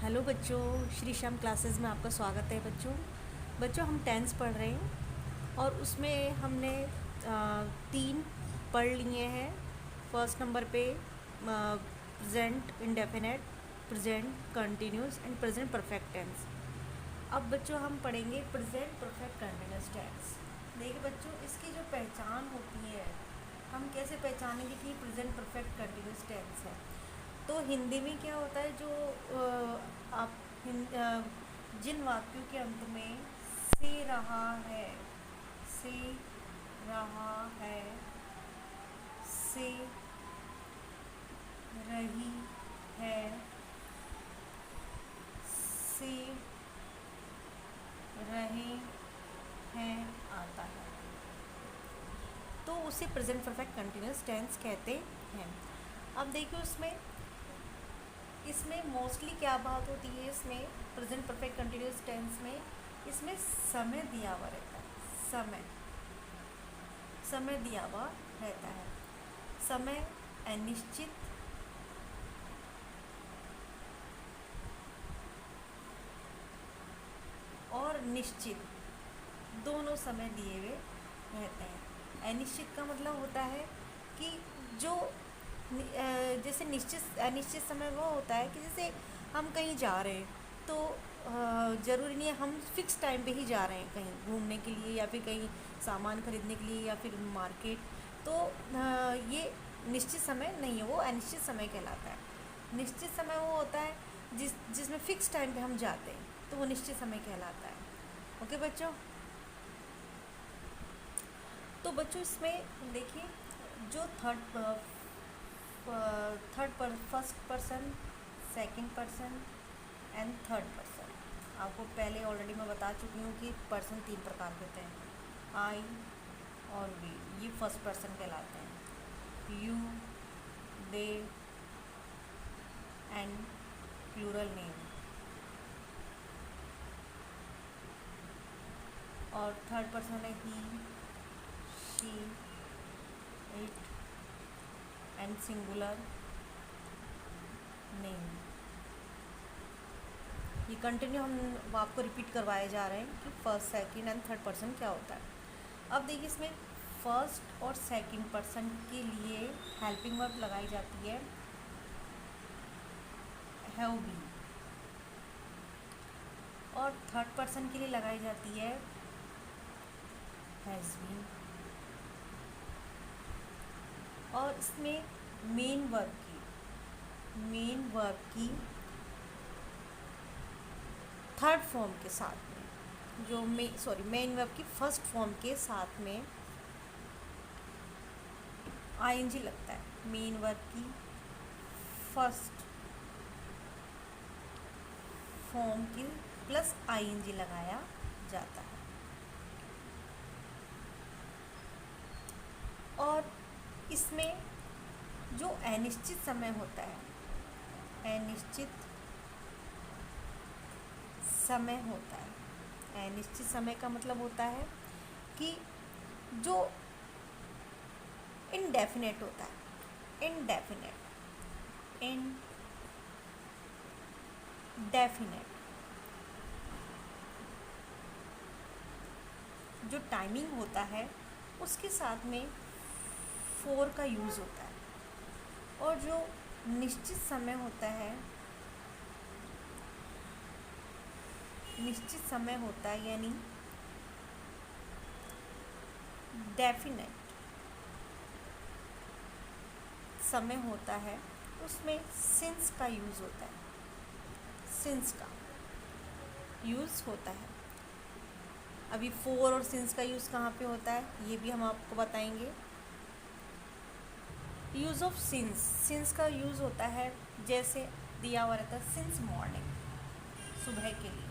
Hello बच्चों, Shri Shyam classes में आपका स्वागत है बच्चों। बच्चों हम टेंस पढ़ रहे हैं और उसमें हमने 3 पढ़ लिए हैं। फर्स्ट नंबर पे present indefinite, present continuous and present perfect tense. अब बच्चों हम पढ़ेंगे प्रेजेंट परफेक्ट कंटिन्यूस टेंस। देखिए बच्चों, इसकी जो पहचान होती है, हम कैसे पहचानेंगे कि प्रेजेंट परफेक्ट कंटिन्यूस टेंस है। तो हिंदी में क्या होता है, जो आप जिन वाक्यों के अंत में से रहा है, से रहा है, से रही है, से रहे हैं आता है, तो उसे प्रेजेंट परफेक्ट कंटिन्यूस टेंस कहते हैं। अब देखिए इसमें मोस्टली क्या बात होती है, इसमें प्रेजेंट परफेक्ट कंटिन्यूस टेंस में इसमें समय दिया हुआ रहता है। समय दिया हुआ रहता है। समय अनिश्चित और निश्चित दोनों समय दिए हुए रहते हैं। अनिश्चित का मतलब होता है कि जो जैसे अनिश्चित समय वो होता है कि जैसे हम कहीं जा रहे हैं तो ज़रूरी नहीं है हम फिक्स टाइम पे ही जा रहे हैं कहीं घूमने के लिए या फिर कहीं सामान खरीदने के लिए या फिर मार्केट, तो ये निश्चित समय नहीं है, वो अनिश्चित समय कहलाता है। निश्चित समय वो होता है जिसमें फ़िक्स टाइम पे हम जाते हैं, तो वो निश्चित समय कहलाता है। ओके बच्चों, तो बच्चों इसमें देखिए जो first person, second person and third person, आपको पहले ऑलरेडी मैं बता चुकी हूँ कि पर्सन 3 प्रकार के होते हैं, आई और वी, ये फर्स्ट पर्सन कहलाते हैं। You, they and plural name. और थर्ड पर्सन है he, she, it and singular name. ये कंटिन्यू हम आपको रिपीट करवाए जा रहे हैं कि first, second and third person क्या होता है। अब देखिए इसमें फर्स्ट और सेकंड पर्सन के लिए हेल्पिंग वर्ब लगाई जाती है हैव बीन, और थर्ड पर्सन के लिए लगाई जाती है हैज़ बीन। और इसमें मेन वर्ब की थर्ड फॉर्म के साथ में, जो मेन वर्ब की फर्स्ट फॉर्म के साथ में आईएनजी लगता है। मेन वर्ब की फर्स्ट फॉर्म की प्लस आईएनजी लगाया जाता है। और इसमें जो अनिश्चित समय होता है, अनिश्चित समय का मतलब होता है कि जो इनडेफिनेट होता है। इनडेफिनेट जो टाइमिंग होता है उसके साथ में फोर का यूज़ होता है। और जो निश्चित समय होता है यानी डेफिनेट समय होता है, उसमें सिंस का यूज़ होता है। अभी फोर और सिंस का यूज़ कहाँ पे होता है ये भी हम आपको बताएंगे। यूज़ ऑफ सिंस का यूज़ होता है जैसे दिया हुआ रहता है सिंस मॉर्निंग, सुबह के लिए।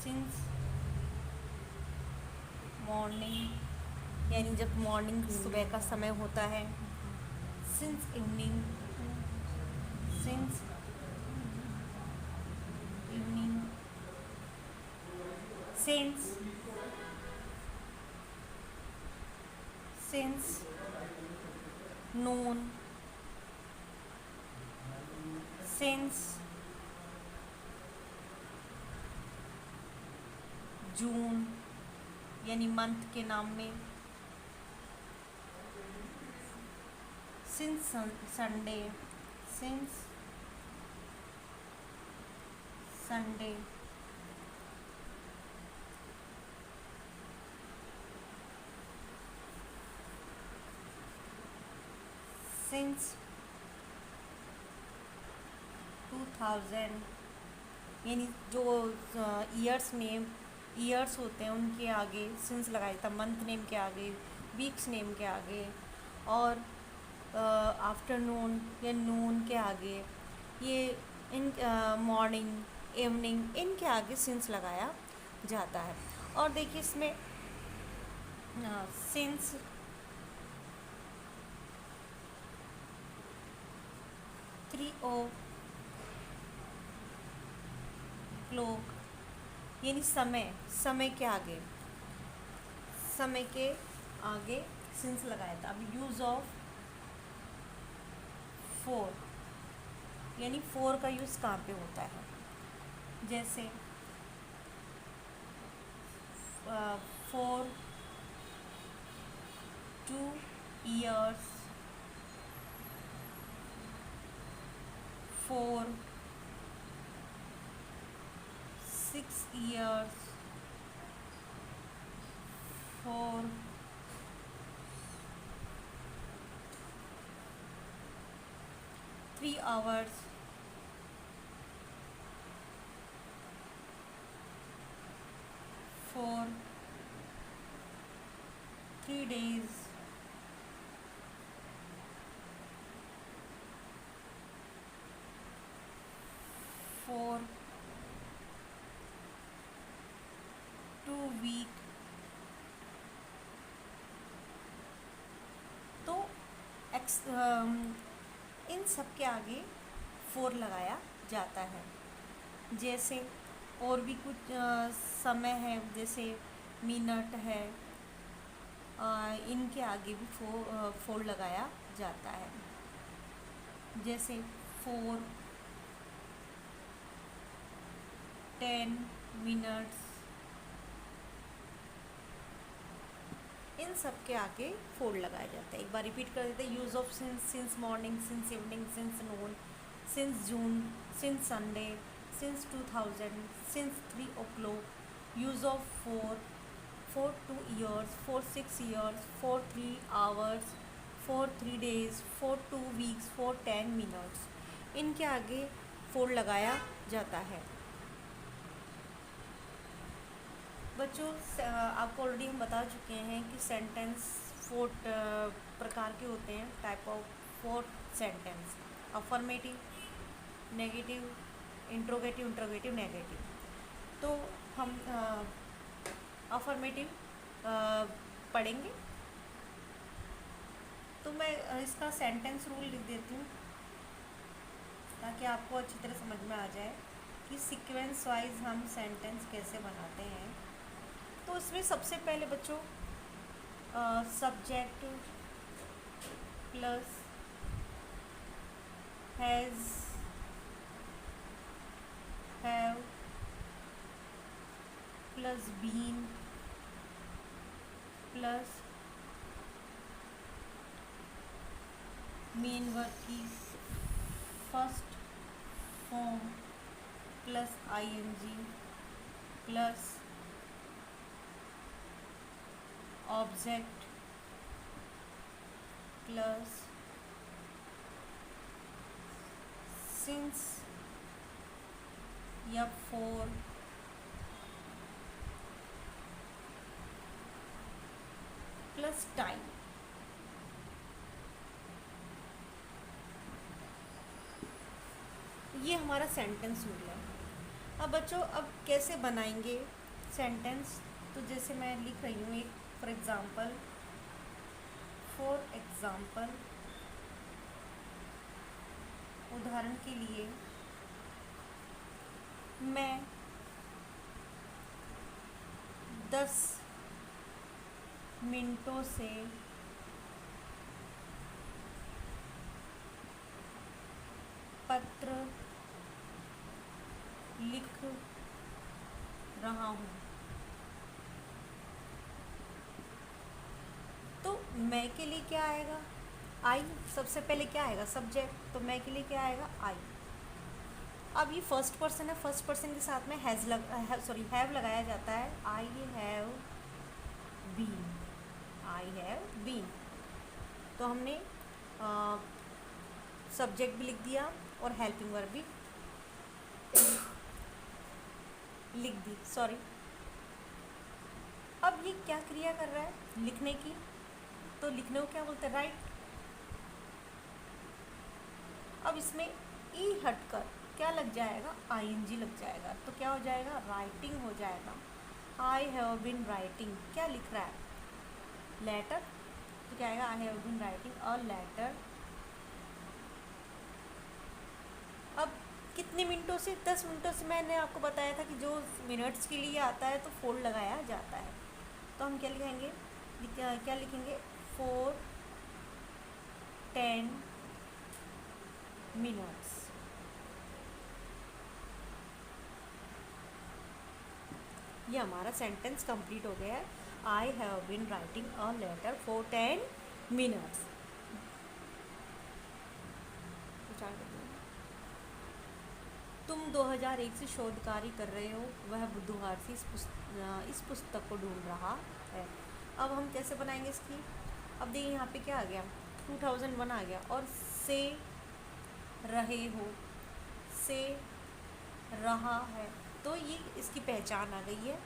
सिंस मॉर्निंग यानी जब मॉर्निंग सुबह का समय होता है। सिंस इवनिंग, सिंस नून, सिंस जून यानी मंथ के नाम में, since Sunday, since Sunday, since 2000 यानी जो ईयर्स नेम ईयर्स होते हैं उनके आगे सिंस लगाया जाता है, मंथ नेम के आगे, वीक्स नेम के आगे, और आफ्टरनून या नून के आगे, ये इन मॉर्निंग इवनिंग इनके आगे सिंस लगाया जाता है। और देखिए इसमें सिंस 3 o'clock यानी समय के आगे, समय के आगे सिंस लगाया था। अब यूज़ ऑफ 4 यानी 4 का यूज़ कहाँ पे होता है, जैसे 4 2 years, 4 6 years, 4 3 hours, 4 3 days, 4 2 week। तो इन सब के आगे 4 लगाया जाता है। जैसे और भी कुछ समय है, जैसे मिनट है, इनके आगे भी 4 लगाया जाता है। जैसे 4 10 मिनट्स, इन सब के आगे 4 लगाया जाता है। एक बार रिपीट कर देते हैं। Use of since, since morning, since evening, since Noon, since June, since Sunday, since 2000, since 3 o'clock। Use of 4 2 years, 4 6 years, 4 3 hours, 4 3 days, 4 2 weeks, 4 10 minutes। इनके आगे 4 लगाया जाता है। बच्चों आपको ऑलरेडी हम बता चुके हैं कि सेंटेंस 4 प्रकार के होते हैं, type of 4 sentence: affirmative, negative, interrogative, negative. तो हम अफर्मेटिव पढ़ेंगे। तो मैं इसका सेंटेंस रूल लिख देती हूँ ताकि आपको अच्छी तरह समझ में आ जाए कि सीक्वेंस वाइज हम सेंटेंस कैसे बनाते हैं। तो इसमें सबसे पहले बच्चों subject plus has, have plus been plus main verb की first form plus ING plus object plus since या फॉर प्लस टाइम। ये हमारा सेंटेंस रूल है। अब बच्चों अब कैसे बनाएंगे सेंटेंस, तो जैसे मैं लिख रही हूँ एक फॉर एग्ज़ाम्पल, उदाहरण के लिए मैं 10 मिनटों से पत्र लिख रहा हूँ। मैं के लिए क्या आएगा, आई। सबसे पहले क्या आएगा, सब्जेक्ट, तो मैं के लिए क्या आएगा, आई। अब ये फर्स्ट पर्सन है, फर्स्ट पर्सन के साथ में हैव लगाया जाता है। I have been, I have been. तो हमने सब्जेक्ट भी लिख दिया और हेल्पिंग वर्ब भी लिख दी, सॉरी। अब ये क्या क्रिया कर रहा है, लिखने की, तो लिखने को क्या बोलते हैं, राइट। अब इसमें ई हटकर क्या लग जाएगा, आईएनजी लग जाएगा, तो क्या हो जाएगा, राइटिंग हो जाएगा। आई हैव बीन राइटिंग, क्या लिख रहा है, लेटर, तो क्या आएगा, I have been writing a letter. अब कितने मिनटों से, 10 मिनटों से मैंने आपको बताया था कि जो मिनट्स के लिए आता है तो फोर लगाया जाता है। तो हम क्या लिखेंगे, क्या लिखेंगे, 4 10 मिनट्स। ये हमारा सेंटेंस कंप्लीट हो गया है। I have been writing a letter for 10 minutes. तुम 2001 से शोध कार्य कर रहे हो, वह बुधवार से इस पुस्तक को ढूंढ रहा है। अब हम कैसे बनाएंगे इसकी, अब देखिए यहाँ पे क्या आ गया, 2001 आ गया, और से रहे हो, से रहा है, तो ये इसकी पहचान आ गई है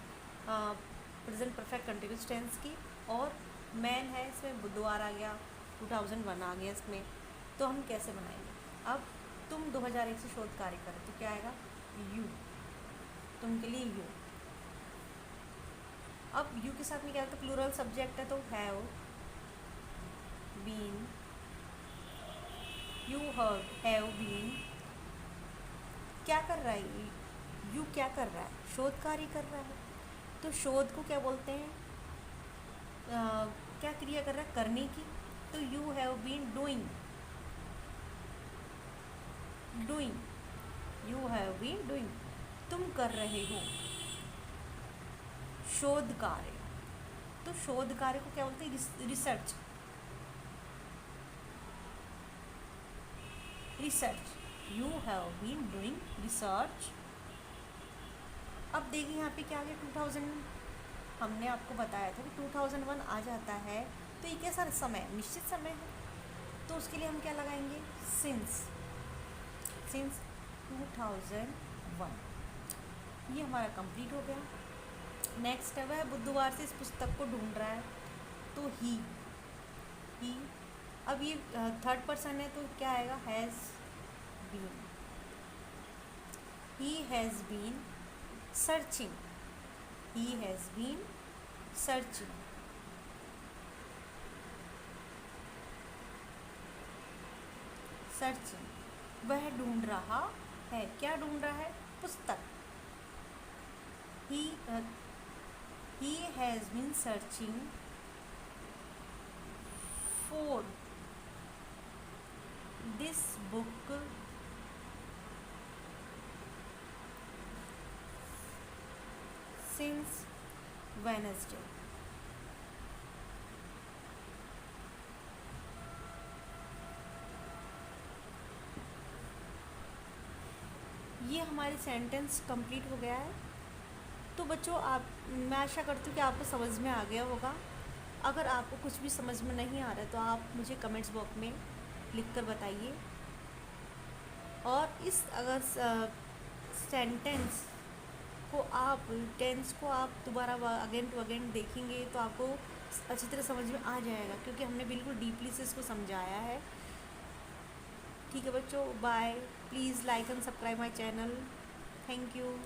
प्रेजेंट परफेक्ट कंटिन्यूअस टेंस की। और मैन है, इसमें बुधवार आ गया, 2001 आ गया इसमें। तो हम कैसे बनाएंगे, अब तुम 2001 से शोध कार्य करो, तो क्या आएगा, यू, तुम के लिए यू। अब यू के साथ में क्या है, तो प्लूरल सब्जेक्ट है, तो have been, you have been. क्या कर रहा है यू, क्या कर रहा है, शोध कार्य कर रहा है। तो शोध को क्या बोलते हैं, क्या क्रिया कर रहा है, करने की, तो you have been doing, doing, you have been doing, तुम कर रहे हो शोध कार्य। तो शोध कार्य को क्या बोलते हैं, research, research, you have been doing research. अब देखिए यहाँ पे क्या आ गया, 2000, हमने आपको बताया था कि 2001 आ जाता है, तो ये कैसा समय, निश्चित समय है, तो उसके लिए हम क्या लगाएंगे, सिंस 2001। ये हमारा कंप्लीट हो गया। नेक्स्ट है, वह बुधवार से इस पुस्तक को ढूंढ रहा है, तो ही, अब ये थर्ड पर्सन है, तो क्या आएगा, has been, he has been searching, he has been searching. Searching, वह ढूंढ रहा है, क्या ढूंढ रहा है, पुस्तक। he has been searching for this book since Wednesday। ये हमारी सेंटेंस कंप्लीट हो गया है। तो बच्चों, मैं आशा करती हूँ कि आपको समझ में आ गया होगा। अगर आपको कुछ भी समझ में नहीं आ रहा है तो आप मुझे कमेंट्स बॉक्स में लिख कर बताइए। और इस अगर सेंटेंस को आप, टेंस को आप दोबारा अगेन टू अगेन देखेंगे तो आपको अच्छी तरह समझ में आ जाएगा, क्योंकि हमने बिल्कुल डीपली से इसको समझाया है। ठीक है बच्चों, bye. Please like and subscribe my channel. Thank you.